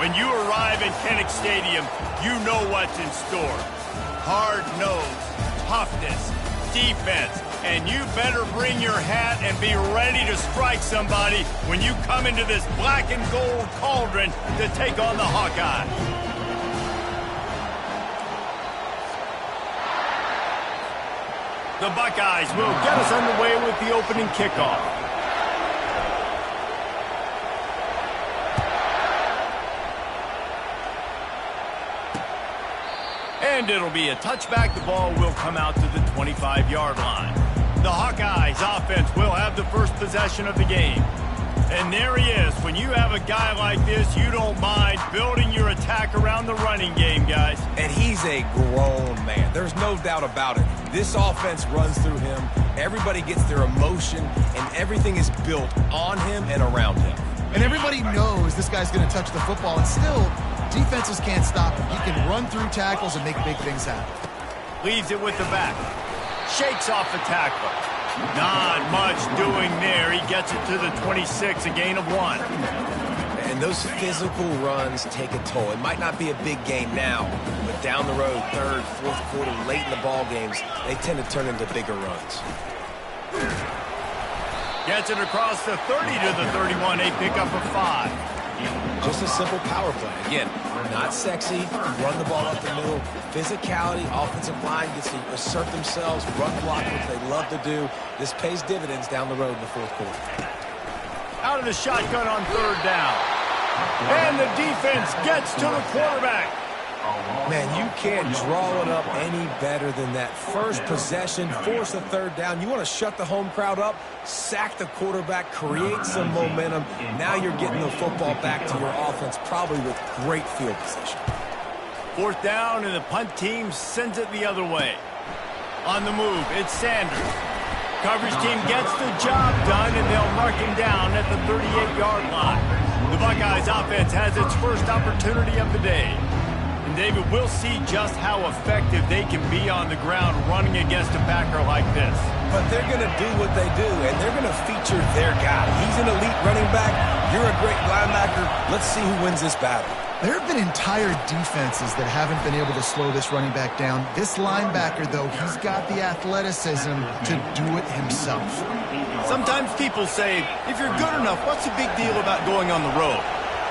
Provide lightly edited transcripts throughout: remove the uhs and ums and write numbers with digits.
When you arrive at Kinnick Stadium, you know what's in store. Hard nose, toughness, defense, and you better bring your hat and be ready to strike somebody when you come into this black and gold cauldron to take on the Hawkeyes. The Buckeyes will get us underway with the opening kickoff. And it'll be a touchback. The ball will come out to the 25-yard line. The Hawkeyes offense will have the first possession of the game. And there he is. When you have a guy like this, you don't mind building your attack around the running game, guys. And he's a grown man. There's no doubt about it. This offense runs through him. Everybody gets their emotion, and everything is built on him and around him. And everybody knows this guy's going to touch the football, and still, defenses can't stop him. He can run through tackles and make big things happen. Leaves it with the back. Shakes off the tackle. Not much doing there. He gets it to the 26, a gain of 1. And those physical runs take a toll. It might not be a big game now, but down the road, third, fourth quarter, late in the ball games, they tend to turn into bigger runs. Gets it across the 30 to the 31, a pickup of 5. Just a simple power play. Again, not sexy, run the ball up the middle, physicality, offensive line gets to assert themselves, run block, which they love to do. This pays dividends down the road in the fourth quarter. Out of the shotgun on third down. And the defense gets to the quarterback. Man, you can't draw it up any better than that. First possession, force a third down. You want to shut the home crowd up, sack the quarterback, create some momentum. Now you're getting the football back to your offense, probably with great field position. Fourth down, and the punt team sends it the other way. On the move, it's Sanders. Coverage team gets the job done, and they'll mark him down at the 38-yard line. The Buckeyes offense has its first opportunity of the day. David, we'll see just how effective they can be on the ground running against a backer like this. But they're going to do what they do, and they're going to feature their guy. He's an elite running back. You're a great linebacker. Let's see who wins this battle. There have been entire defenses that haven't been able to slow this running back down. This linebacker, though, he's got the athleticism to do it himself. Sometimes people say, if you're good enough, what's the big deal about going on the road?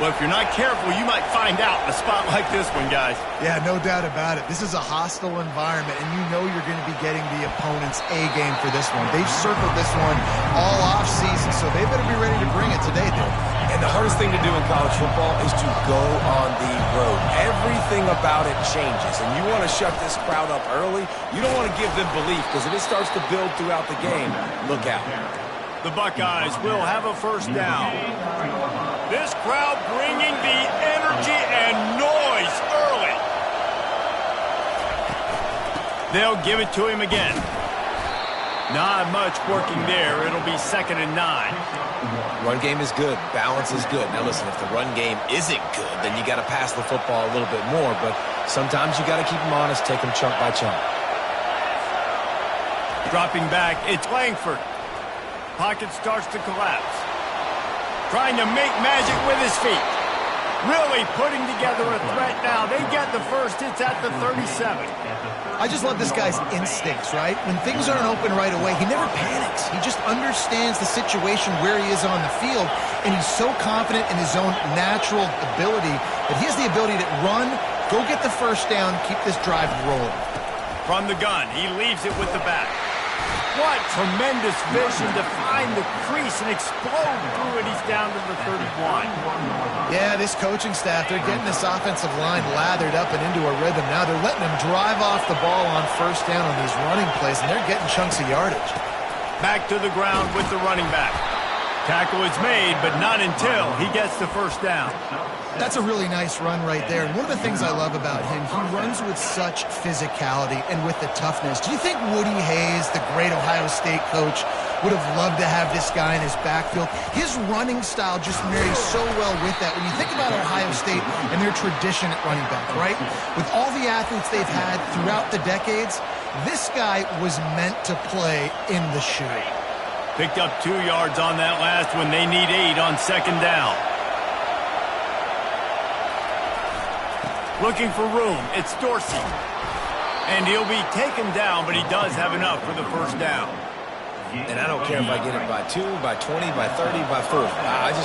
Well, if you're not careful, you might find out in a spot like this one, guys. Yeah, no doubt about it. This is a hostile environment, and you know you're going to be getting the opponent's A-game for this one. They've circled this one all off-season, so they better be ready to bring it today, dude. And the hardest thing to do in college football is to go on the road. Everything about it changes, and you want to shut this crowd up early. You don't want to give them belief, because if it starts to build throughout the game, look out. The Buckeyes will have a first down. This crowd bringing the energy and noise early. They'll give it to him again. Not much working there. It'll be 2nd and 9. Run game is good. Balance is good. Now listen, if the run game isn't good, then you got to pass the football a little bit more. But sometimes you got to keep them honest, take them chunk by chunk. Dropping back, it's Langford. Pocket starts to collapse. Trying to make magic with his feet. Really putting together a threat now. They get the first. It's at the 37. I just love this guy's instincts, right? When things aren't open right away, he never panics. He just understands the situation where he is on the field, and he's so confident in his own natural ability that he has the ability to run, go get the first down, keep this drive rolling. From the gun, he leaves it with the back. What tremendous vision to find the crease and explode through it. He's down to the 31. Yeah, this coaching staff, they're getting this offensive line lathered up and into a rhythm. Now they're letting them drive off the ball on first down on these running plays, and they're getting chunks of yardage. Back to the ground with the running back. Tackle is made, but not until he gets the first down. That's a really nice run right there. And one of the things I love about him, he runs with such physicality and with the toughness. Do you think Woody Hayes, the great Ohio State coach, would have loved to have this guy in his backfield? His running style just marries so well with that. When you think about Ohio State and their tradition at running back, right? With all the athletes they've had throughout the decades, this guy was meant to play in the shoe. Picked up 2 yards on that last one. They need 8 on 2nd down. Looking for room. It's Dorsey. And he'll be taken down, but he does have enough for the first down. And I don't care if I get it by 2, by 20, by 30, by 40. I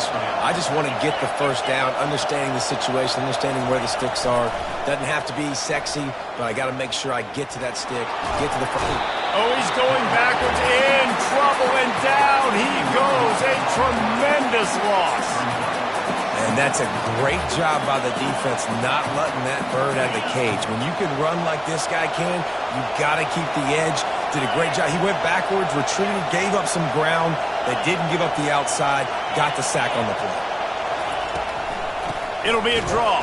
just want to get the first down, understanding the situation, understanding where the sticks are. Doesn't have to be sexy, but I got to make sure I get to that stick, get to the front. Oh, he's going backwards, in trouble, and down he goes. A tremendous loss. And that's a great job by the defense not letting that bird out of the cage. When you can run like this guy can, you got to keep the edge. Did a great job. He went backwards, retreated, gave up some ground. They didn't give up the outside, got the sack on the play. It'll be a draw.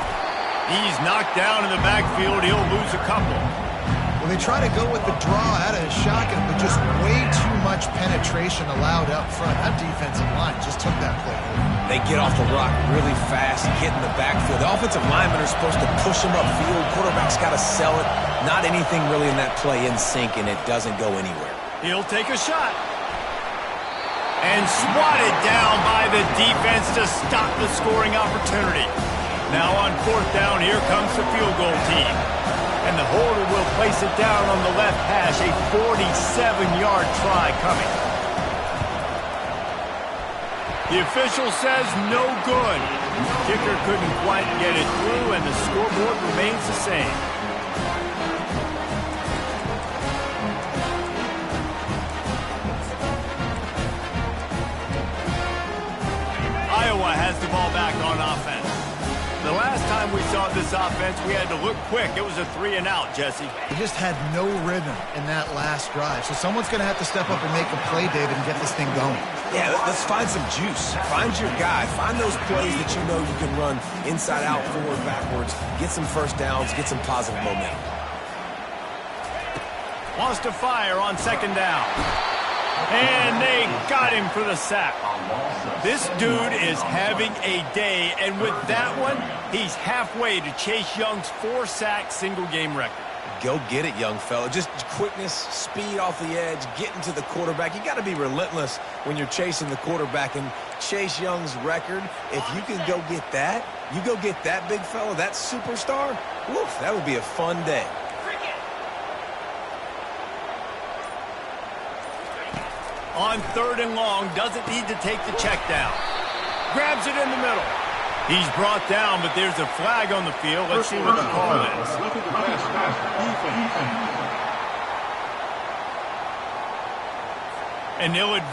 He's knocked down in the backfield. He'll lose a couple. Well, they try to go with the draw out of the shotgun, but just way too much penetration allowed up front. That defensive line just took that play over. They get off the rock really fast, get in the backfield. The offensive linemen are supposed to push him upfield. Quarterback's got to sell it. Not anything really in that play in sync, and it doesn't go anywhere. He'll take a shot. And swatted down by the defense to stop the scoring opportunity. Now on fourth down, here comes the field goal team. And the holder will place it down on the left hash. A 47-yard try coming. The official says no good. Kicker couldn't quite get it through, and the scoreboard remains the same. Iowa has the ball back on offense. The last time we saw this offense, we had to look quick. It was a 3-and-out, Jesse. They just had no rhythm in that last drive. So someone's going to have to step up and make a play, David, and get this thing going. Yeah, let's find some juice. Find your guy. Find those plays that you know you can run inside out, forward, backwards. Get some first downs. Get some positive momentum. Wants to fire on second down. And they got him for the sack. This dude is having a day, and with that one, he's halfway to Chase Young's 4-sack single-game record. Go get it, young fella. Just quickness, speed off the edge, getting to the quarterback. You got to be relentless when you're chasing the quarterback. And Chase Young's record, if you can go get that, you go get that big fella, that superstar, woof, that would be a fun day. On third and long, doesn't need to take the check down. Grabs it in the middle. He's brought down, but there's a flag on the field. Let's see what the call is. And they'll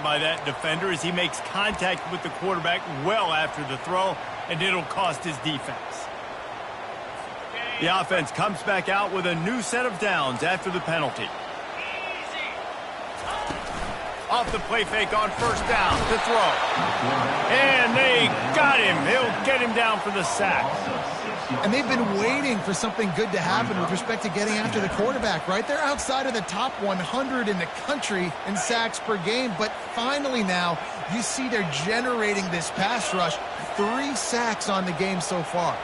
by that defender as he makes contact with the quarterback well after the throw, and it'll cost his defense. The offense comes back out with a new set of downs after the penalty. Off the play fake on first down to throw. And they got him. He'll get him down for the sack. And they've been waiting for something good to happen with respect to getting after the quarterback, right? They're outside of the top 100 in the country in sacks per game, but finally now you see they're generating this pass rush. 3 sacks on the game so far.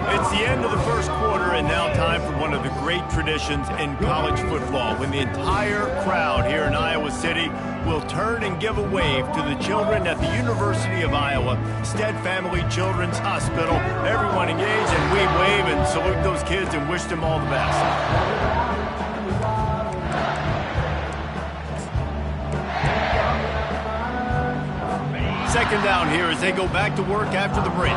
It's the end of the first quarter, and now time for one of the great traditions in college football, when the entire crowd here in Iowa City will turn and give a wave to the children at the University of Iowa, Stead Family Children's Hospital. Everyone engage, and we wave and salute those kids and wish them all the best. Second down here as they go back to work after the break.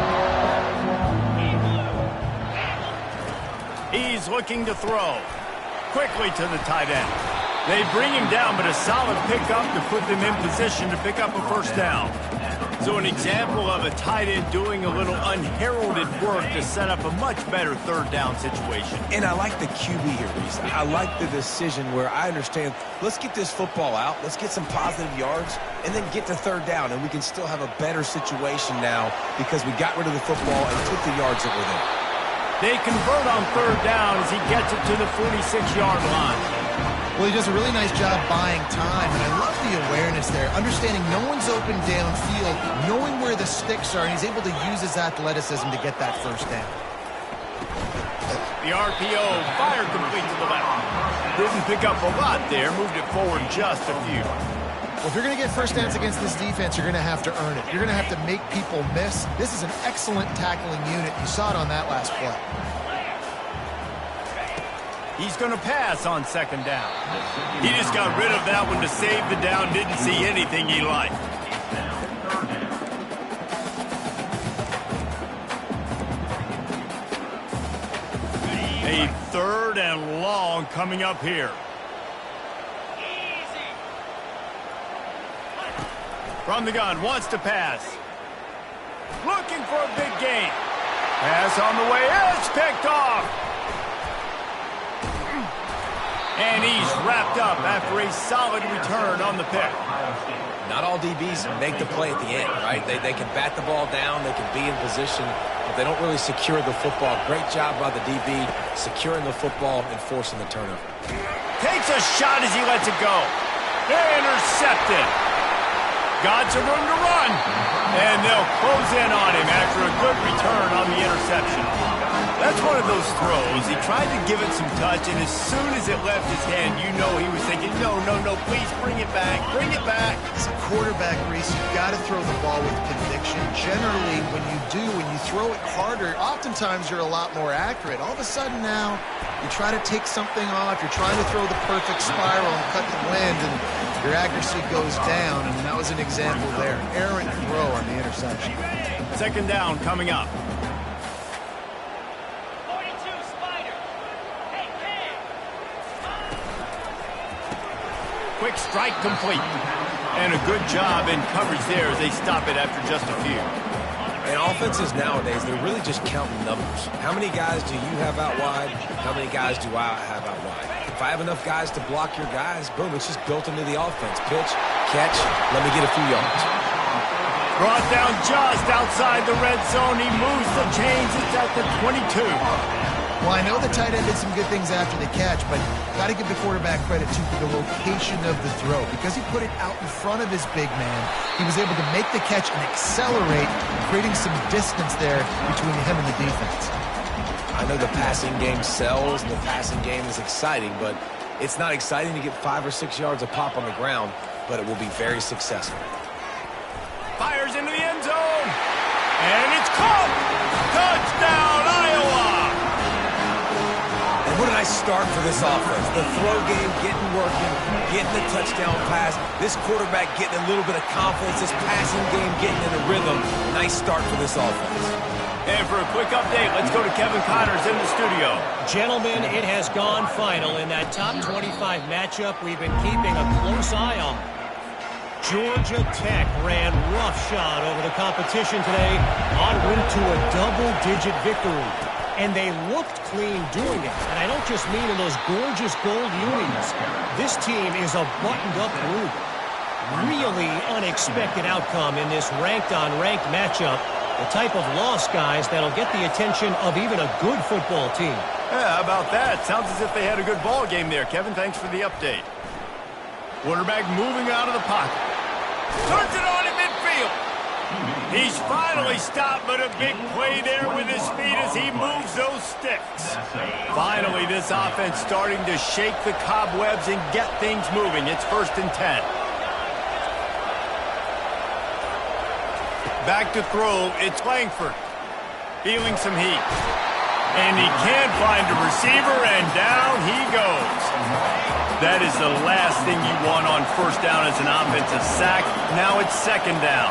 He's looking to throw. Quickly to the tight end. They bring him down, but a solid pickup to put them in position to pick up a first down. So an example of a tight end doing a little unheralded work to set up a much better third down situation. And I like the QB here, Reese. I like the decision where I understand, let's get this football out, let's get some positive yards, and then get to third down, and we can still have a better situation now because we got rid of the football and took the yards that were there. They convert on third down as he gets it to the 46-yard line. Well, he does a really nice job buying time, and I love the awareness there, understanding no one's open downfield, knowing where the sticks are, and he's able to use his athleticism to get that first down. The RPO, fire complete to the left. Didn't pick up a lot there, moved it forward just a few. Well, if you're going to get first downs against this defense, you're going to have to earn it. You're going to have to make people miss. This is an excellent tackling unit. You saw it on that last play. He's going to pass on second down. He just got rid of that one to save the down. Didn't see anything he liked. A third and long coming up here. From the gun, wants to pass. Looking for a big gain. Pass on the way, it's picked off. And he's wrapped up after a solid return on the pick. Not all DBs make the play at the end, right? They can bat the ball down, they can be in position, but they don't really secure the football. Great job by the DB securing the football and forcing the turnover. Takes a shot as he lets it go. Intercepted. Got some room to run. And they'll close in on him after a good return on the interception. That's one of those throws. He tried to give it some touch, and as soon as it left his hand, you know he was thinking, no, please bring it back, bring it back. As a quarterback, Reese, you've got to throw the ball with conviction. Generally, when you throw it harder, oftentimes you're a lot more accurate. All of a sudden now, you try to take something off, you're trying to throw the perfect spiral and cut the wind, and your accuracy goes down, and that was an example there. Errant throw on the interception. Second down coming up. Quick strike complete. And a good job in coverage there as they stop it after just a few. And offenses nowadays, they're really just counting numbers. How many guys do you have out wide? How many guys do I have out wide? If I have enough guys to block your guys, boom, it's just built into the offense. Pitch, catch, let me get a few yards. Brought down just outside the red zone. He moves the chains. It's at the 22. Well, I know the tight end did some good things after the catch, but got to give the quarterback credit, too, for the location of the throw. Because he put it out in front of his big man, he was able to make the catch and accelerate, creating some distance there between him and the defense. I know the passing game sells, and the passing game is exciting, but it's not exciting to get 5 or 6 yards of pop on the ground, but it will be very successful. Fires into the end zone, and it's caught! Touchdown, Iowa! What a nice start for this offense. The throw game getting working, getting the touchdown pass. This quarterback getting a little bit of confidence. This passing game getting in a rhythm. Nice start for this offense. And for a quick update, let's go to Kevin Connors in the studio. Gentlemen, it has gone final in that top 25 matchup we've been keeping a close eye on. Georgia Tech ran roughshod over the competition today en route to a double-digit victory. And they looked clean doing it. And I don't just mean in those gorgeous gold unis. This team is a buttoned-up group. Really unexpected outcome in this ranked-on-ranked matchup. The type of loss, guys, that'll get the attention of even a good football team. Yeah, how about that? Sounds as if they had a good ball game there. Kevin, thanks for the update. Quarterback moving out of the pocket. Turns it on in midfield. He's finally stopped, but a big play there with his feet as he moves those sticks. Finally, this offense starting to shake the cobwebs and get things moving. It's 1st and 10. Back to throw, it's Langford. Feeling some heat. And he can't find a receiver, and down he goes. That is the last thing you want on 1st down as an offensive sack. Now it's 2nd down.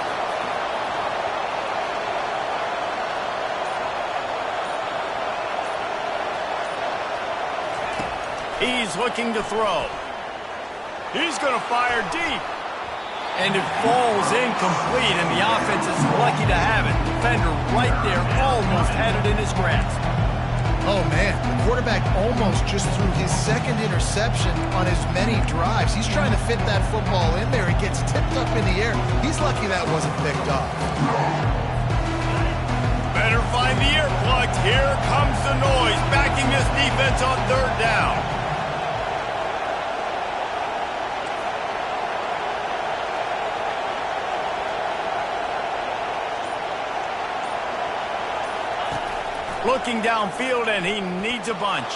He's looking to throw. He's going to fire deep. And it falls incomplete, and the offense is lucky to have it. Defender right there almost had it in his grasp. Oh, man, the quarterback almost just threw his 2nd interception on as many drives. He's trying to fit that football in there. It gets tipped up in the air. He's lucky that wasn't picked off. Better find the earplugs. Here comes the noise, backing this defense on 3rd down. Looking downfield, and he needs a bunch.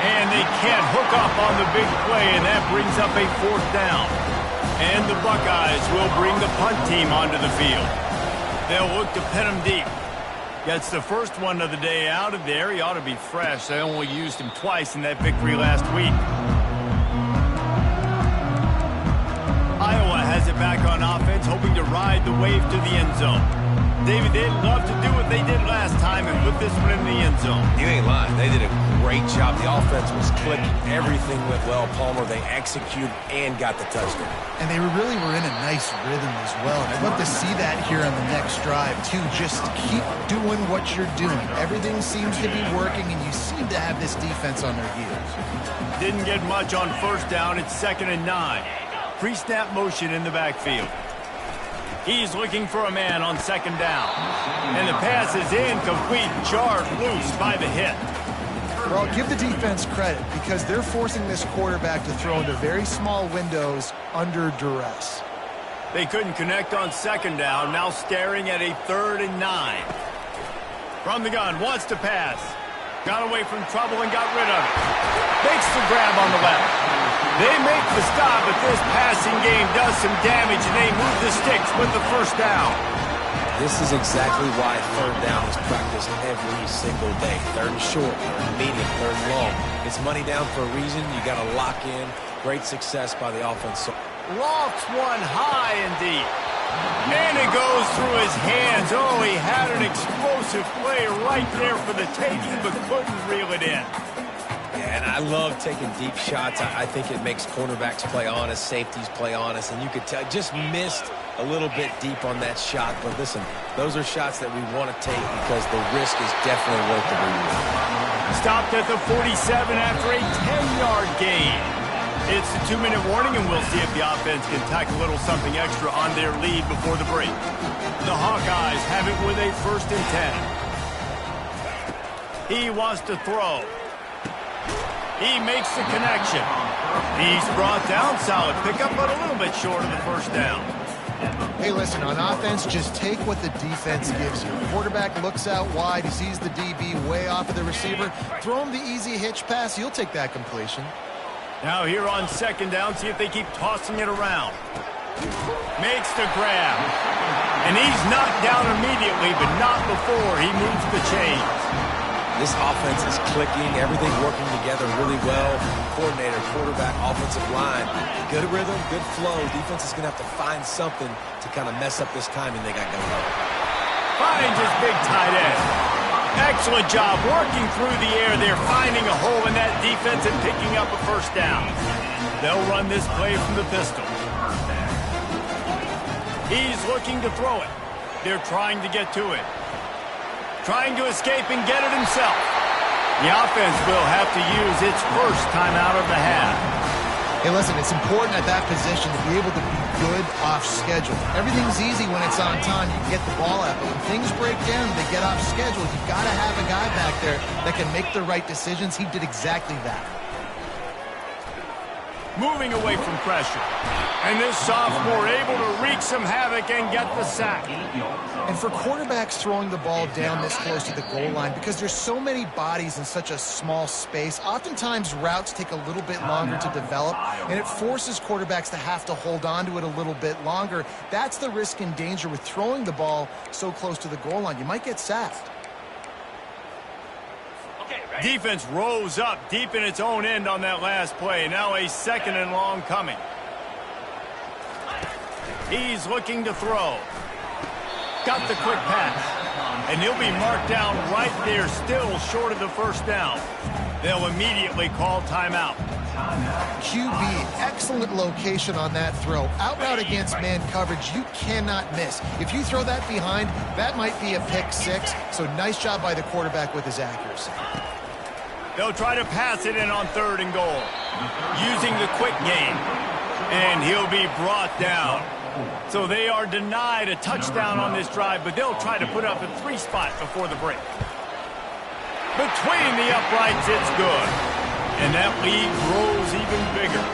And they can't hook up on the big play, and that brings up a 4th down. And the Buckeyes will bring the punt team onto the field. They'll look to pin him deep. Gets the first one of the day out of there. He ought to be fresh. They only used him twice in that victory last week. Iowa has it back on offense, hoping to ride the wave to the end zone. David, they'd love to do what they did last time and put this one in the end zone. You ain't lying. They did a great job. The offense was clicking. Everything went well. Palmer, they executed and got the touchdown. And they really were in a nice rhythm as well. And I'd love to see that here on the next drive, too. Just keep doing what you're doing. Everything seems to be working, and you seem to have this defense on their heels. Didn't get much on 1st down. It's 2nd and 9. Pre-snap motion in the backfield. He's looking for a man on 2nd down. And the pass is incomplete, jarred loose by the hit. Well, give the defense credit because they're forcing this quarterback to throw into very small windows under duress. They couldn't connect on 2nd down, now staring at a 3rd and 9. From the gun, wants to pass. Got away from trouble and got rid of it. Makes the grab on the left. They make the stop, but this passing game does some damage, and they move the sticks with the 1st down. This is exactly why 3rd down is practiced every single day. 3rd and short, 3rd and medium, 3rd and long. It's money down for a reason. You got to lock in. Great success by the offense. Lofts one high and deep. And it goes through his hands. Oh, he had an explosive play right there for the taking, but couldn't reel it in. Yeah, and I love taking deep shots. I think it makes cornerbacks play honest, safeties play honest, and you could tell just missed a little bit deep on that shot. But listen, those are shots that we want to take because the risk is definitely worth the reward. Stopped at the 47 after a 10-yard gain. It's the 2-minute warning, and we'll see if the offense can tack a little something extra on their lead before the break. The Hawkeyes have it with a 1st and 10. He wants to throw. He makes the connection. He's brought down. Solid pickup, but a little bit short of the 1st down. Hey, listen, on offense, just take what the defense gives you. Quarterback looks out wide. He sees the DB way off of the receiver. Throw him the easy hitch pass. He'll take that completion. Now here on 2nd down, see if they keep tossing it around. Makes the grab. And he's knocked down immediately, but not before he moves the chains. This offense is clicking, everything working together really well. Coordinator, quarterback, offensive line, good rhythm, good flow. Defense is going to have to find something to kind of mess up this timing they got going on. Finds his big tight end. Excellent job working through the air there, finding a hole in that defense and picking up a 1st down. They'll run this play from the pistol. He's looking to throw it. They're trying to get to it. Trying to escape and get it himself. The offense will have to use its 1st timeout of the half. Hey, listen, it's important at that position to be able to be good off schedule. Everything's easy when it's on time. You get the ball out. But when things break down and they get off schedule, you've got to have a guy back there that can make the right decisions. He did exactly that. Moving away from pressure. And this sophomore able to wreak some havoc and get the sack. And for quarterbacks throwing the ball down this close to the goal line, because there's so many bodies in such a small space, oftentimes routes take a little bit longer to develop, and it forces quarterbacks to have to hold on to it a little bit longer. That's the risk and danger with throwing the ball so close to the goal line. You might get sacked. Defense rose up deep in its own end on that last play. Now a 2nd and long coming. He's looking to throw. Got the quick pass. And he'll be marked down right there, still short of the 1st down. They'll immediately call timeout. QB, excellent location on that throw. Out route against man coverage, you cannot miss. If you throw that behind, that might be a pick 6. So nice job by the quarterback with his accuracy. They'll try to pass it in on 3rd and goal, using the quick game. And he'll be brought down. So they are denied a touchdown on this drive, but they'll try to put up a 3 spot before the break. Between the uprights, it's good. And that lead grows even bigger.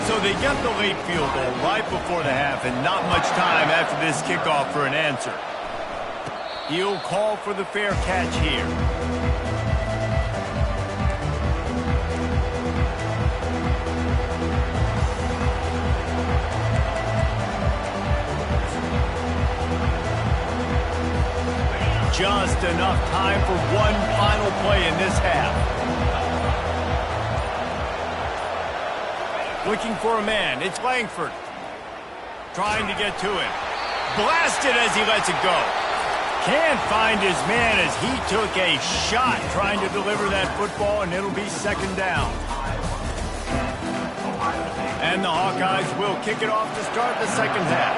So they get the late field goal right before the half, and not much time after this kickoff for an answer. He'll call for the fair catch here. Just enough time for one final play in this half. Looking for a man. It's Langford. Trying to get to him. Blasted as he lets it go. Can't find his man as he took a shot trying to deliver that football, and it'll be second down. And the Hawkeyes will kick it off to start the second half.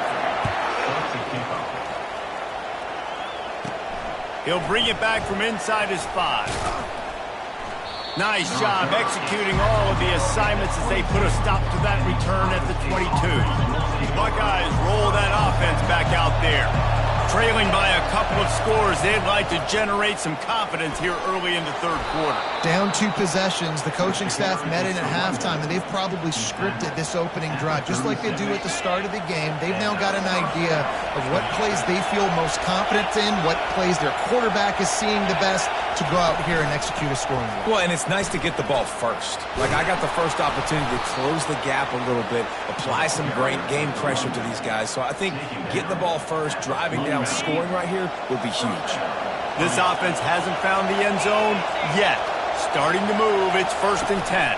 He'll bring it back from inside his 5. Nice job executing all of the assignments as they put a stop to that return at the 22. Buckeyes roll that offense back out there. Trailing by a couple of scores, they'd like to generate some confidence here early in the third quarter. Down 2 possessions. The coaching staff met in at halftime, and they've probably scripted this opening drive. Just like they do at the start of the game, they've now got an idea of what plays they feel most confident in, what plays their quarterback is seeing the best to go out here and execute a scoring drive. Well, and it's nice to get the ball first. Like, I got the first opportunity to close the gap a little bit, apply some great game pressure to these guys. So I think getting the ball first, driving down, scoring right here would be huge. This offense hasn't found the end zone yet. Starting to move, it's 1st and 10.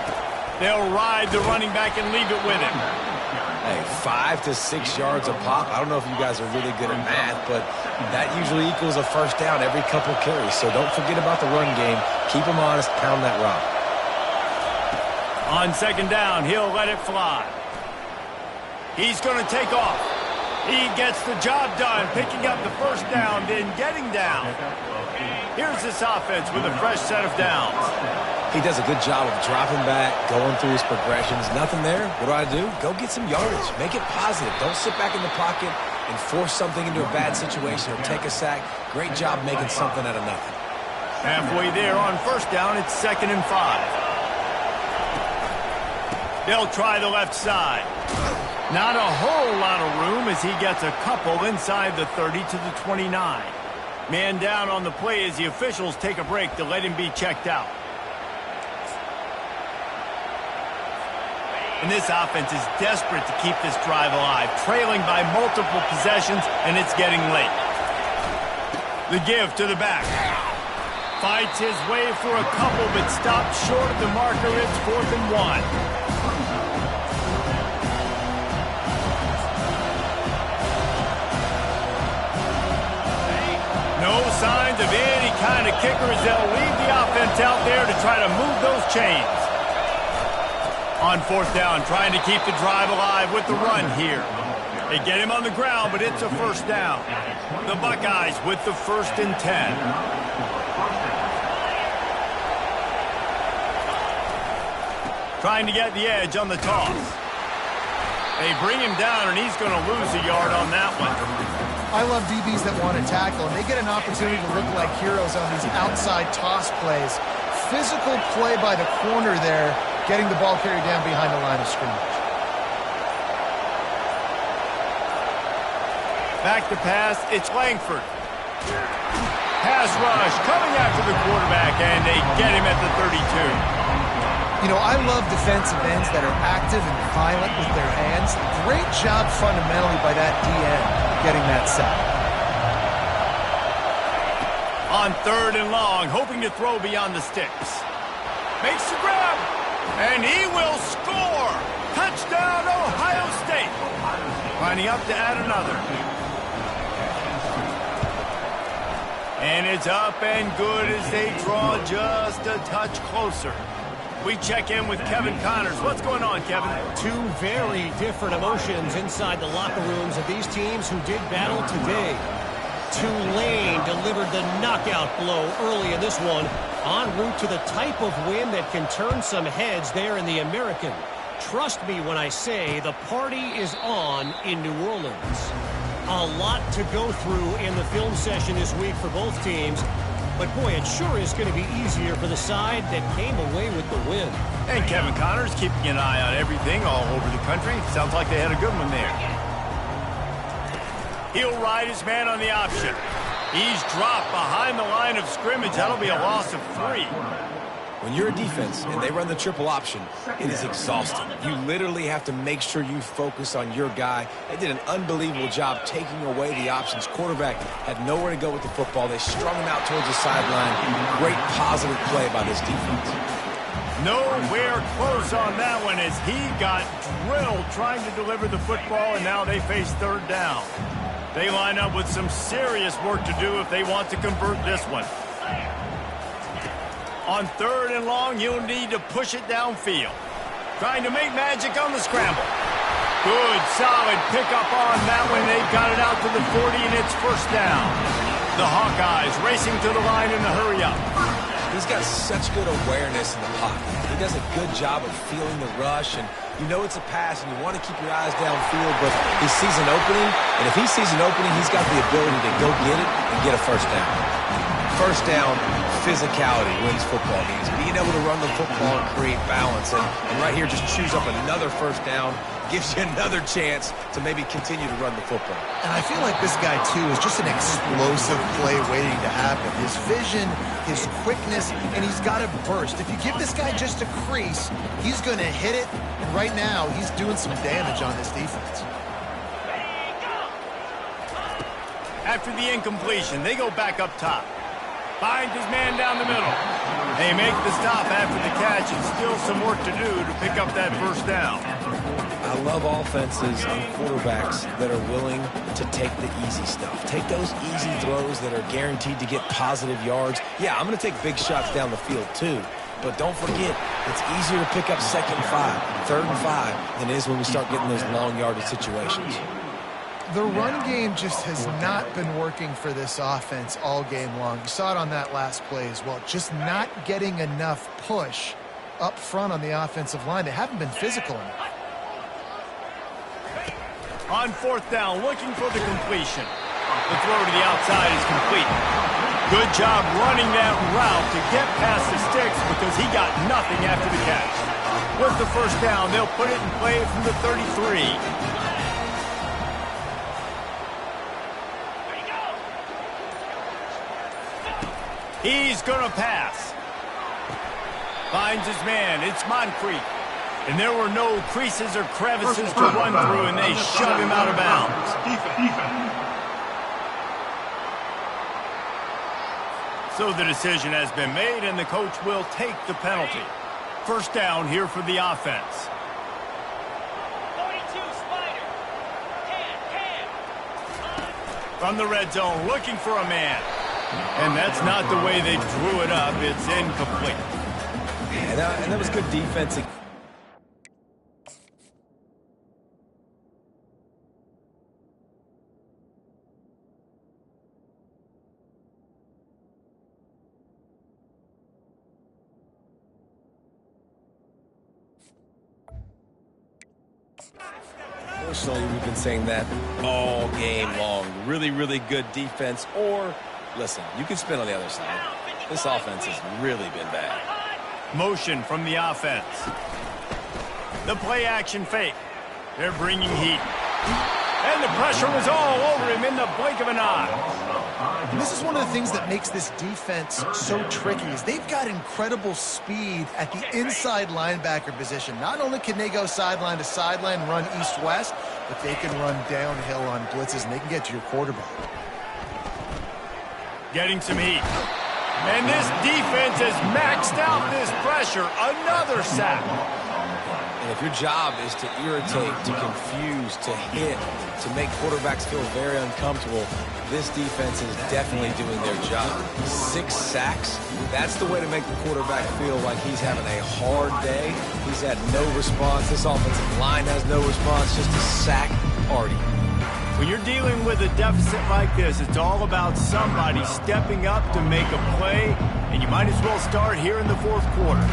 They'll ride the running back and leave it with him. Hey, 5 to 6 yards a pop. I don't know if you guys are really good at math, but that usually equals a first down every couple carries. So don't forget about the run game. Keep them honest, pound that rock. On second down, he'll let it fly. He's going to take off. He gets the job done, picking up the first down, then getting down. Here's this offense with a fresh set of downs. He does a good job of dropping back, going through his progressions. Nothing there. What do? Go get some yardage. Make it positive. Don't sit back in the pocket and force something into a bad situation or take a sack. Great job making something out of nothing. Halfway there on first down, it's 2nd and 5. They'll try the left side. Not a whole lot of room as he gets a couple inside the 30 to the 29. Man down on the play as the officials take a break to let him be checked out. And this offense is desperate to keep this drive alive, trailing by multiple possessions, and it's getting late. The give to the back. Fights his way for a couple, but stopped short of the marker. It's 4th and 1. No signs of any kind of kicker as they'll leave the offense out there to try to move those chains. On 4th down, trying to keep the drive alive with the run here. They get him on the ground, but it's a first down. The Buckeyes with the 1st and 10. Trying to get the edge on the toss. They bring him down, and he's going to lose a yard on that one. I love DBs that want to tackle, and they get an opportunity to look like heroes on these outside toss plays. Physical play by the corner there, getting the ball carried down behind the line of scrimmage. Back to pass, it's Langford. Pass rush coming after the quarterback, and they get him at the 32. You know, I love defensive ends that are active and violent with their hands. Great job fundamentally by that DN getting that sack. On 3rd and long, hoping to throw beyond the sticks. Makes the grab, and he will score. Touchdown, Ohio State. Lining up to add another. And it's up and good as they draw just a touch closer. We check in with Kevin Connors. What's going on, Kevin? Two very different emotions inside the locker rooms of these teams who did battle today. Tulane delivered the knockout blow early in this one, en route to the type of win that can turn some heads there in the American. Trust me when I say the party is on in New Orleans. A lot to go through in the film session this week for both teams. But, boy, it sure is going to be easier for the side that came away with the win. And Kevin Connors keeping an eye on everything all over the country. Sounds like they had a good one there. He'll ride his man on the option. He's dropped behind the line of scrimmage. That'll be a loss of 3. When you're a defense and they run the triple option, it is exhausting. You literally have to make sure you focus on your guy. They did an unbelievable job taking away the options. Quarterback had nowhere to go with the football. They strung him out towards the sideline. Great positive play by this defense. Nowhere close on that one as he got drilled trying to deliver the football, and now they face third down. They line up with some serious work to do if they want to convert this one. On 3rd and long, you'll need to push it downfield. Trying to make magic on the scramble. Good, solid pickup on that one. They've got it out to the 40, and it's first down. The Hawkeyes racing to the line in a hurry-up. He's got such good awareness in the pocket. He does a good job of feeling the rush, and you know it's a pass, and you want to keep your eyes downfield, but he sees an opening, and if he sees an opening, he's got the ability to go get it and get a first down. First down, physicality wins football games. Being able to run the football and create balance, and right here just chews up another first down, gives you another chance to maybe continue to run the football. And I feel like this guy, too, is just an explosive play waiting to happen. His vision, his quickness, and he's got a burst. If you give this guy just a crease, he's going to hit it, and right now he's doing some damage on this defense. After the incompletion, they go back up top. Finds his man down the middle. They make the stop after the catch, and still some work to do to pick up that first down. I love offenses and quarterbacks that are willing to take the easy stuff. Take those easy throws that are guaranteed to get positive yards. Yeah, I'm going to take big shots down the field too. But don't forget, it's easier to pick up 2nd and 5, 3rd and 5 than it is when we start getting those long yardage situations. The run game just has not been working for this offense all game long. You saw it on that last play as well. Just not getting enough push up front on the offensive line. They haven't been physical enough. On 4th down, looking for the completion. The throw to the outside is complete. Good job running that route to get past the sticks because he got nothing after the catch. With the first down, they'll put it in play from the 33. He's going to pass. Finds his man. It's Moncrief. And there were no creases or crevices to run through, and they shove him out of bounds. So the decision has been made, and the coach will take the penalty. First down here for the offense. 42, Spider. From the red zone, looking for a man. And that's not the way they drew it up. It's incomplete. And that was good defense. Personally, we've been saying that all game long. Really, really good defense. Or, listen, you can spin on the other side. This offense has really been bad. Motion from the offense. The play action fake. They're bringing heat. And the pressure was all over him in the blink of an eye. And this is one of the things that makes this defense so tricky is they've got incredible speed at the inside linebacker position. Not only can they go sideline to sideline, run east-west, but they can run downhill on blitzes, and they can get to your quarterback. Getting some heat. And this defense has maxed out this pressure. Another sack. And if your job is to irritate, to confuse, to hit, to make quarterbacks feel very uncomfortable, this defense is definitely doing their job. 6 sacks, that's the way to make the quarterback feel like he's having a hard day. He's had no response. This offensive line has no response, just a sack party. When you're dealing with a deficit like this, it's all about somebody stepping up to make a play, and you might as well start here in the 4th quarter.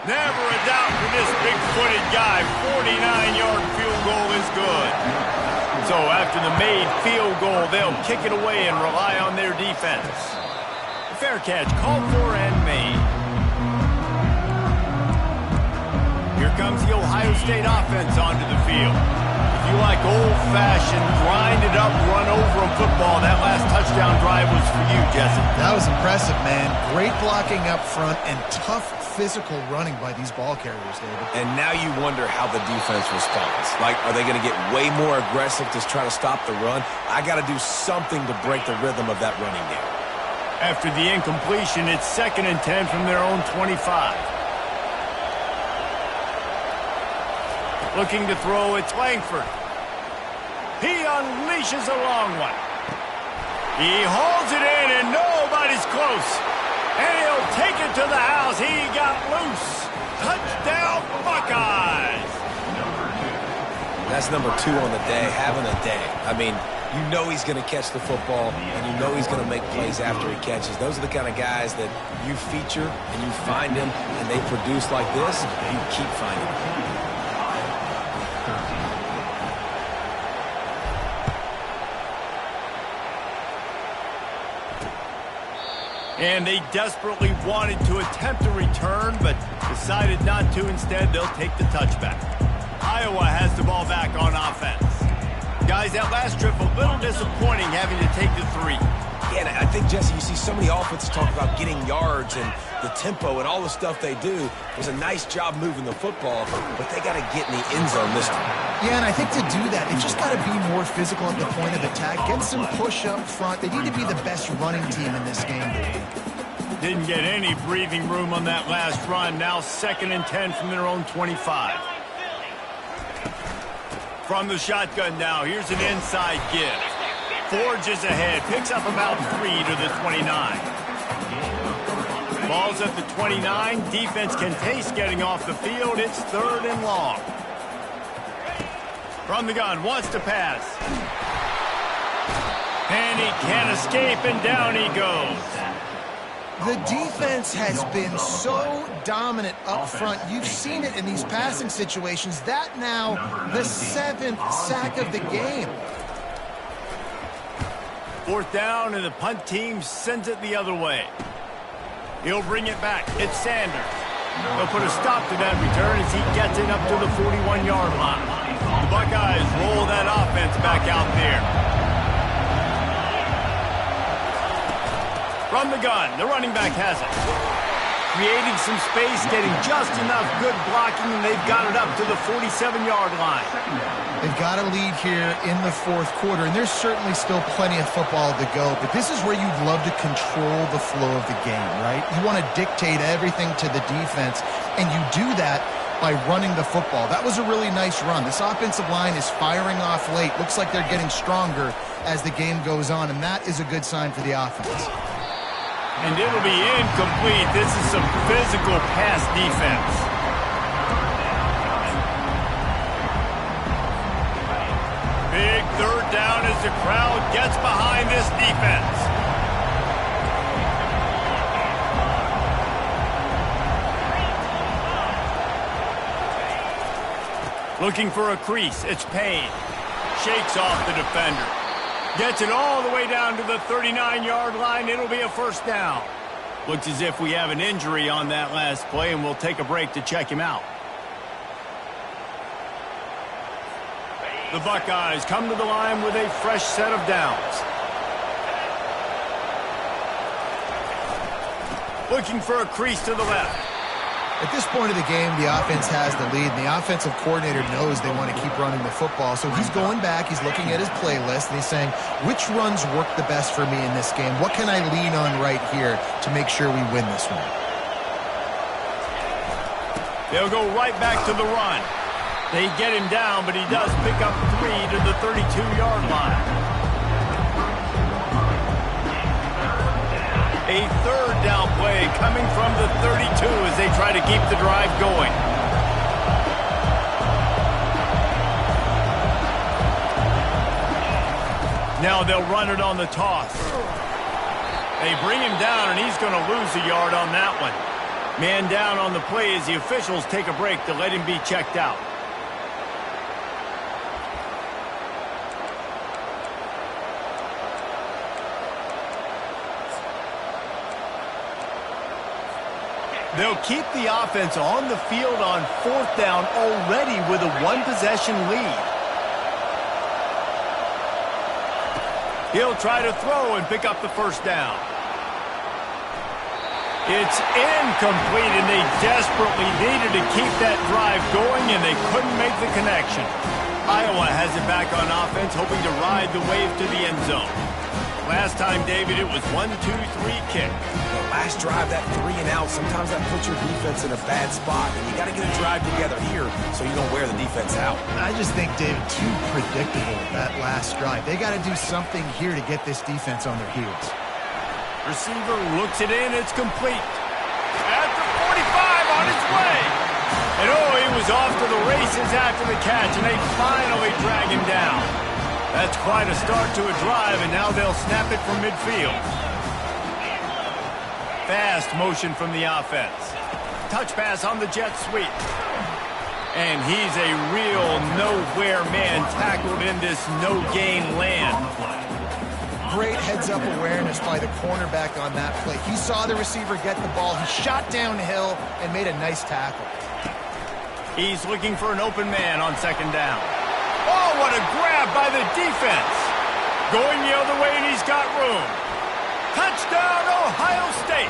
Never a doubt for this big-footed guy. 49-yard field goal is good. So after the made field goal, they'll kick it away and rely on their defense. Fair catch called for and made. Here comes the Ohio State offense onto the field. If you like old-fashioned, grind-it-up, run-over-'em football, that last touchdown drive was for you, Jesse. That was impressive, man. Great blocking up front and tough physical running by these ball carriers, David. And now you wonder how the defense responds. Like, are they going to get way more aggressive to try to stop the run? I got to do something to break the rhythm of that running game. After the incompletion, it's 2nd and 10 from their own 25. Looking to throw, it's Langford. He unleashes a long one. He hauls it in, and nobody's close. And he'll take it to the house. He got loose. Touchdown, Buckeyes. That's number 2 on the day, having a day. I mean, you know he's going to catch the football, and you know he's going to make plays after he catches. Those are the kind of guys that you feature, and you find them, and they produce like this, you keep finding them. And they desperately wanted to attempt a return, but decided not to. Instead, they'll take the touchback. Iowa has the ball back on offense. Guys, that last trip, a little disappointing having to take the 3. Yeah, and I think, Jesse, you see so many offenses talk about getting yards and the tempo and all the stuff they do. It was a nice job moving the football, but they got to get in the end zone this time. Yeah, and I think to do that, they just got to be more physical at the point of attack. Get some push up front. They need to be the best running team in this game. Didn't get any breathing room on that last run. Now 2nd and 10 from their own 25. From the shotgun now, here's an inside give. Forges ahead, picks up about 3 to the 29. Ball's at the 29. Defense can taste getting off the field. It's 3rd and long. From the gun, wants to pass. And he can't escape, and down he goes. The defense has been so dominant up front. You've seen it in these passing situations. That now the 7th sack of the game. 4th down, and the punt team sends it the other way. He'll bring it back. It's Sanders. They'll put a stop to that return as he gets it up to the 41-yard line. The Buckeyes roll that offense back out there. From the gun, the running back has it. Creating some space, getting just enough good blocking, and they've got it up to the 47-yard line. They've got a lead here in the 4th quarter, and there's certainly still plenty of football to go, but this is where you'd love to control the flow of the game, right? You want to dictate everything to the defense, and you do that by running the football. That was a really nice run. This offensive line is firing off late. Looks like they're getting stronger as the game goes on, and that is a good sign for the offense. And it'll be incomplete. This is some physical pass defense. Big 3rd down as the crowd gets behind this defense. Looking for a crease. It's Payne. Shakes off the defender. Gets it all the way down to the 39-yard line. It'll be a 1st down. Looks as if we have an injury on that last play, and we'll take a break to check him out. The Buckeyes come to the line with a fresh set of downs. Looking for a crease to the left. At this point of the game, the offense has the lead, and the offensive coordinator knows they want to keep running the football. So he's going back, he's looking at his playlist, and he's saying, which runs work the best for me in this game? What can I lean on right here to make sure we win this one? They'll go right back to the run. They get him down, but he does pick up 3 to the 32-yard line. A 3rd down play coming from the 32 as they try to keep the drive going. Now they'll run it on the toss. They bring him down, and he's going to lose a yard on that one. Man down on the play as the officials take a break to let him be checked out. They'll keep the offense on the field on 4th down already with a 1-possession lead. He'll try to throw and pick up the first down. It's incomplete, and they desperately needed to keep that drive going, and they couldn't make the connection. Iowa has it back on offense, hoping to ride the wave to the end zone. Last time, David, it was 1-2-3 kick. The last drive, that 3 and out, sometimes that puts your defense in a bad spot, and you got to get a drive together here so you don't wear the defense out. I just think, David, too predictable, that last drive. They got to do something here to get this defense on their heels. Receiver looks it in. It's complete. At the 45 on its way. And he was off to the races after the catch, and they finally drag him down. That's quite a start to a drive, and now they'll snap it from midfield. Fast motion from the offense. Touch pass on the jet sweep. And he's a real nowhere man tackled in this no-gain land. Great heads-up awareness by the cornerback on that play. He saw the receiver get the ball. He shot downhill and made a nice tackle. He's looking for an open man on second down. Oh, what a grab by the defense. Going the other way, and he's got room. Touchdown, Ohio State.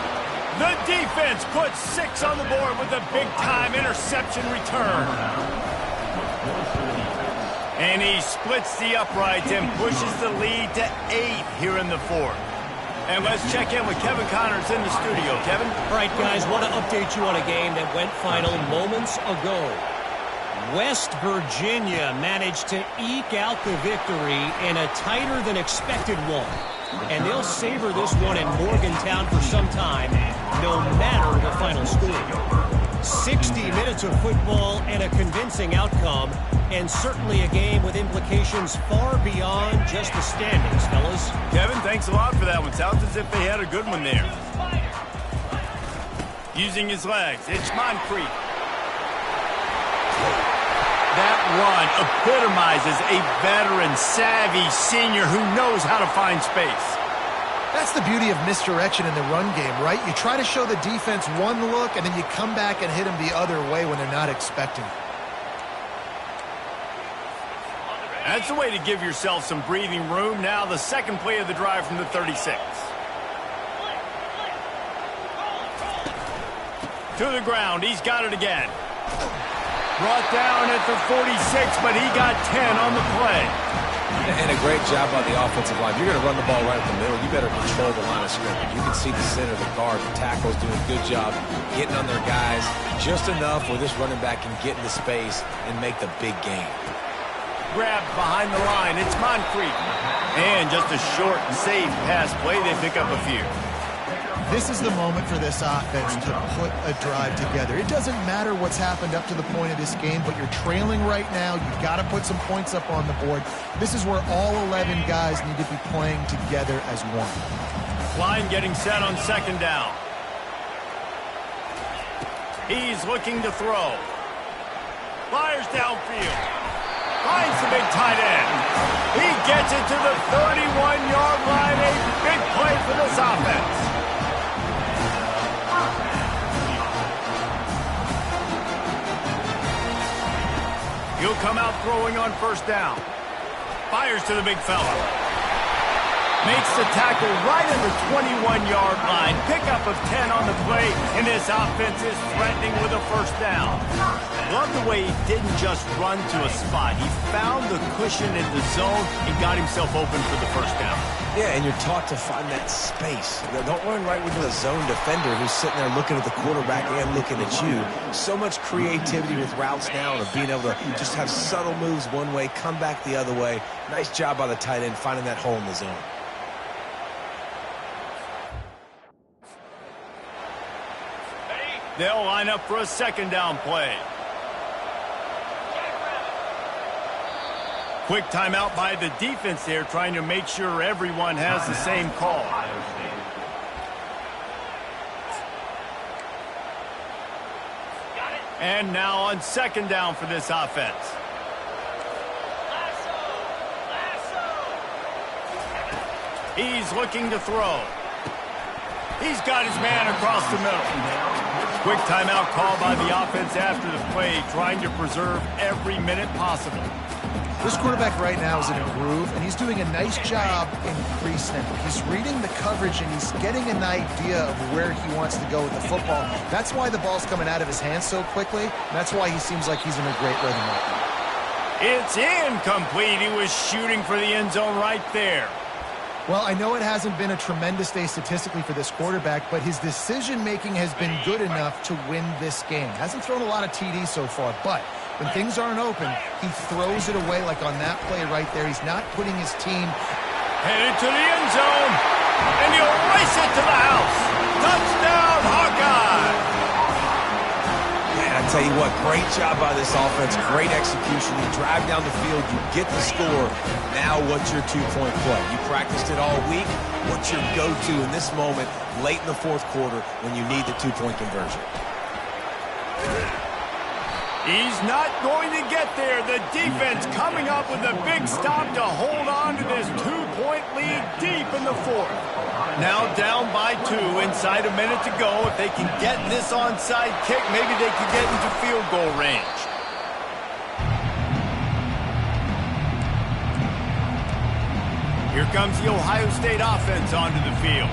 The defense puts 6 on the board with a big-time interception return. And he splits the uprights and pushes the lead to 8 here in the fourth. And let's check in with Kevin Connors in the studio. Kevin? All right, guys, want to update you on a game that went final moments ago. West Virginia managed to eke out the victory in a tighter-than-expected one. And they'll savor this one in Morgantown for some time, no matter the final score. 60 minutes of football and a convincing outcome, and certainly a game with implications far beyond just the standings, fellas. Kevin, thanks a lot for that one. Sounds as if they had a good one there. Using his legs, it's Moncrief. That run epitomizes a veteran, savvy senior who knows how to find space. That's the beauty of misdirection in the run game, right? You try to show the defense one look, and then you come back and hit them the other way when they're not expecting it. That's the way to give yourself some breathing room. Now the second play of the drive from the 36. To the ground. He's got it again. Brought down at the 46, but he got 10 on the play. And a great job by the offensive line. If you're going to run the ball right up the middle, you better control the line of scrimmage. You can see the center, the guard, the tackles doing a good job getting on their guys just enough where this running back can get into space and make the big gain. Grabbed behind the line. It's Moncrief. And just a short and safe pass play. They pick up a few. This is the moment for this offense to put a drive together. It doesn't matter what's happened up to the point of this game, but you're trailing right now. You've got to put some points up on the board. This is where all 11 guys need to be playing together as one. Line getting set on second down. He's looking to throw. Fires downfield. Finds the big tight end. He gets it to the 31-yard line. A big play for this offense. He'll come out throwing on first down. Fires to the big fella. Makes the tackle right at the 21-yard line. Pickup of 10 on the play, and this offense is threatening with a first down. Love the way he didn't just run to a spot. He found the cushion in the zone and got himself open for the first down. Yeah, and you're taught to find that space. Don't run right into a zone defender who's sitting there looking at the quarterback and looking at you. So much creativity with routes now and being able to just have subtle moves one way, come back the other way. Nice job by the tight end finding that hole in the zone. They'll line up for a second down play. Quick timeout by the defense there, trying to make sure everyone has the same call. And now on second down for this offense. He's looking to throw. He's got his man across the middle. Quick timeout called by the offense after the play, trying to preserve every minute possible. This quarterback right now is in a groove, and he's doing a nice job in pre-snap. He's reading the coverage, and he's getting an idea of where he wants to go with the football. That's why the ball's coming out of his hands so quickly. That's why he seems like he's in a great rhythm right now. It's incomplete. He was shooting for the end zone right there. Well, I know it hasn't been a tremendous day statistically for this quarterback, but his decision-making has been good enough to win this game. Hasn't thrown a lot of TDs so far, but when things aren't open, he throws it away like on that play right there. He's not putting his team headed to the end zone, and he'll race it to the house. Touchdown, Hawkeye! Man, I tell you what, great job by this offense, great execution. You drive down the field, you get the score. Now what's your two-point play? You practiced it all week. What's your go-to in this moment late in the fourth quarter when you need the two-point conversion? He's not going to get there. The defense coming up with a big stop to hold on to this two-point lead deep in the fourth. Now down by 2, inside a minute to go. If they can get this onside kick, maybe they can get into field goal range. Here comes the Ohio State offense onto the field.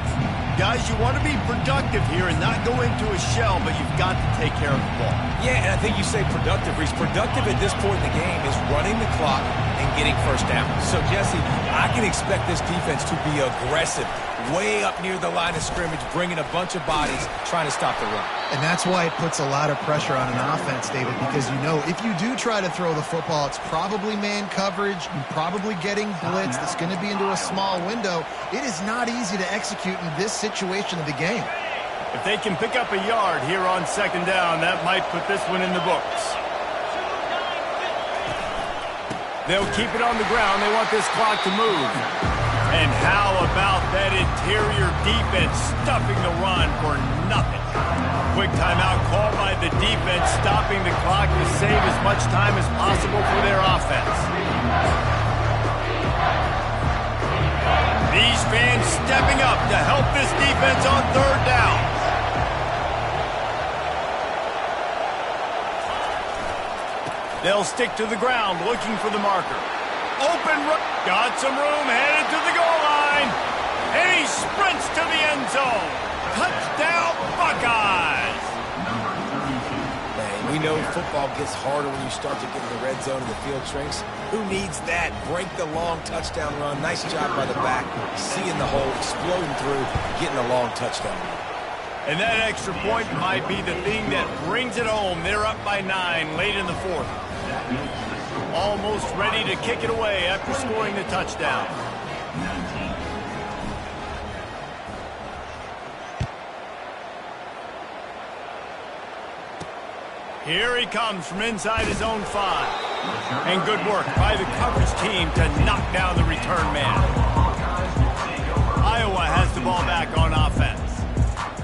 Guys, you want to be productive here and not go into a shell, but you've got to take care of the ball. Yeah, and I think you say productive, Reese. Productive at this point in the game is running the clock and getting first down. So, Jesse, I can expect this defense to be aggressive, way up near the line of scrimmage, bringing a bunch of bodies, trying to stop the run. And that's why it puts a lot of pressure on an offense, David, because you know if you do try to throw the football, it's probably man coverage, you're probably getting blitz that's going to be into a small window. It is not easy to execute in this situation of the game. If they can pick up a yard here on second down, that might put this one in the books. They'll keep it on the ground. They want this clock to move. And how about that interior defense stuffing the run for nothing? Quick timeout called by the defense, stopping the clock to save as much time as possible for their offense. These fans stepping up to help this defense on third down. They'll stick to the ground looking for the marker. Open, got some room, headed to the goal line. And he sprints to the end zone. Touchdown, Buckeyes! Man, we know football gets harder when you start to get in the red zone and the field shrinks. Who needs that? Break the long touchdown run. Nice job by the back. Seeing the hole, exploding through, getting a long touchdown run. And that extra point might be the thing that brings it home. They're up by 9 late in the fourth. Almost ready to kick it away after scoring the touchdown. Here he comes from inside his own 5. And good work by the coverage team to knock down the return man. Iowa has the ball back on offense.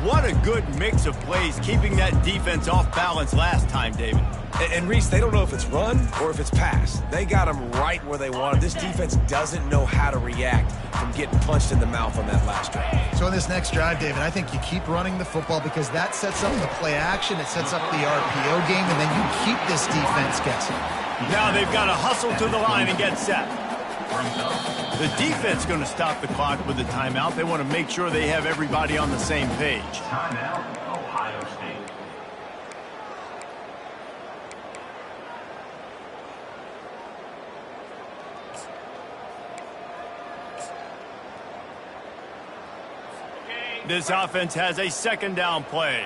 What a good mix of plays, keeping that defense off balance last time, David. And Reese, they don't know if it's run or if it's pass. They got them right where they want them. This defense doesn't know how to react from getting punched in the mouth on that last drive. So in this next drive, David, I think you keep running the football because that sets up the play action, it sets up the RPO game, and then you keep this defense guessing. Now they've got to hustle to the line and get set. The defense going to stop the clock with the timeout. They want to make sure they have everybody on the same page. Timeout, Ohio State. This offense has a second down play.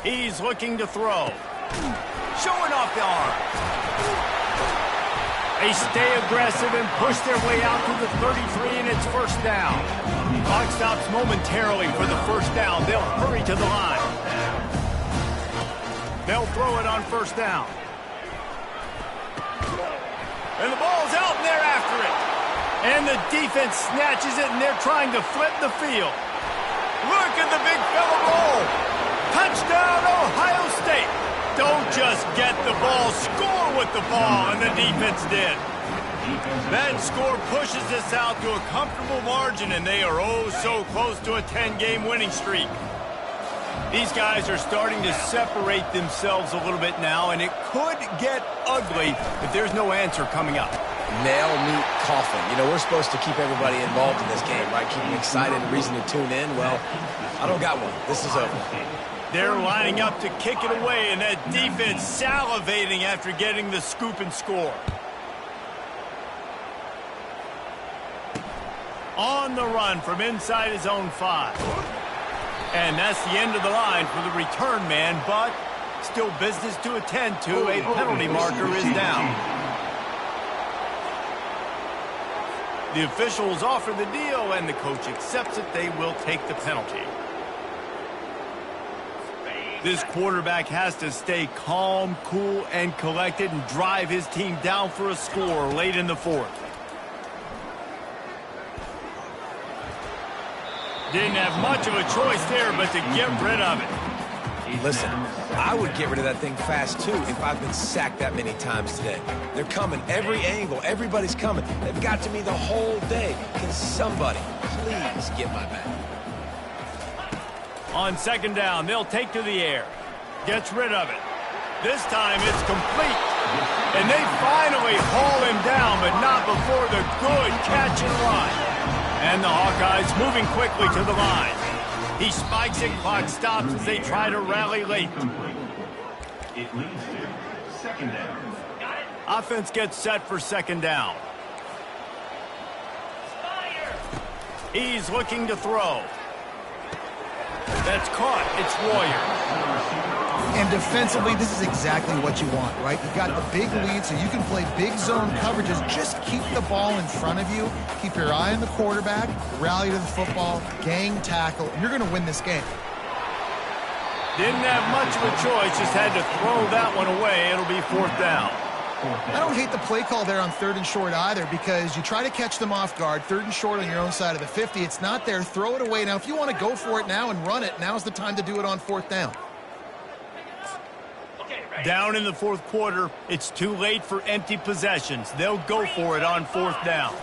He's looking to throw. Showing off the arm. They stay aggressive and push their way out to the 33, and it's first down. Clock stops momentarily for the first down. They'll hurry to the line. They'll throw it on first down. And the ball's out, and they're after it. And the defense snatches it, and they're trying to flip the field. Look at the big fella roll. Touchdown, Ohio State. Don't just get the ball, score with the ball, and the defense did. That score pushes us out to a comfortable margin, and they are oh so close to a 10-game winning streak. These guys are starting to separate themselves a little bit now, and it could get ugly if there's no answer coming up. Nail, meat, coffin. You know, we're supposed to keep everybody involved in this game, right? Keep them excited and reason to tune in. Well, I don't got one. This is over. They're lining up to kick it away, and that defense salivating after getting the scoop and score. On the run from inside his own 5. And that's the end of the line for the return man, but still business to attend to. A penalty marker is down. The officials offer the deal, and the coach accepts it. They will take the penalty. This quarterback has to stay calm, cool, and collected and drive his team down for a score late in the 4th. Didn't have much of a choice there but to get rid of it. Listen, I would get rid of that thing fast, too, if I've been sacked that many times today. They're coming every angle. Everybody's coming. They've got to me the whole day. Can somebody please get my back? On 2nd down, they'll take to the air. Gets rid of it. This time it's complete. And they finally haul him down, but not before the good catch and run. And the Hawkeyes moving quickly to the line. He spikes it, clock stops as they try to rally late. It leads to 2nd down. Offense gets set for 2nd down. He's looking to throw. That's caught. It's Warrior. And defensively, this is exactly what you want, right? You got the big lead, so you can play big zone coverages. Just keep the ball in front of you. Keep your eye on the quarterback. Rally to the football. Gang tackle. And you're going to win this game. Didn't have much of a choice. Just had to throw that one away. It'll be 4th down. I don't hate the play call there on 3rd and short either, because you try to catch them off guard. 3rd and short on your own side of the 50. It's not there. Throw it away. Now, if you want to go for it now and run it, now's the time to do it on 4th down. Down in the 4th quarter, it's too late for empty possessions. They'll go for it on 4th down.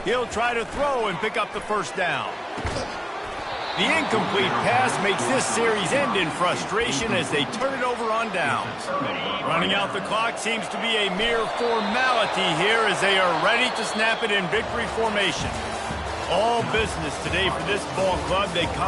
He'll try to throw and pick up the 1st down. The incomplete pass makes this series end in frustration as they turn it over on downs. Running out the clock seems to be a mere formality here as they are ready to snap it in victory formation. All business today for this ball club. They come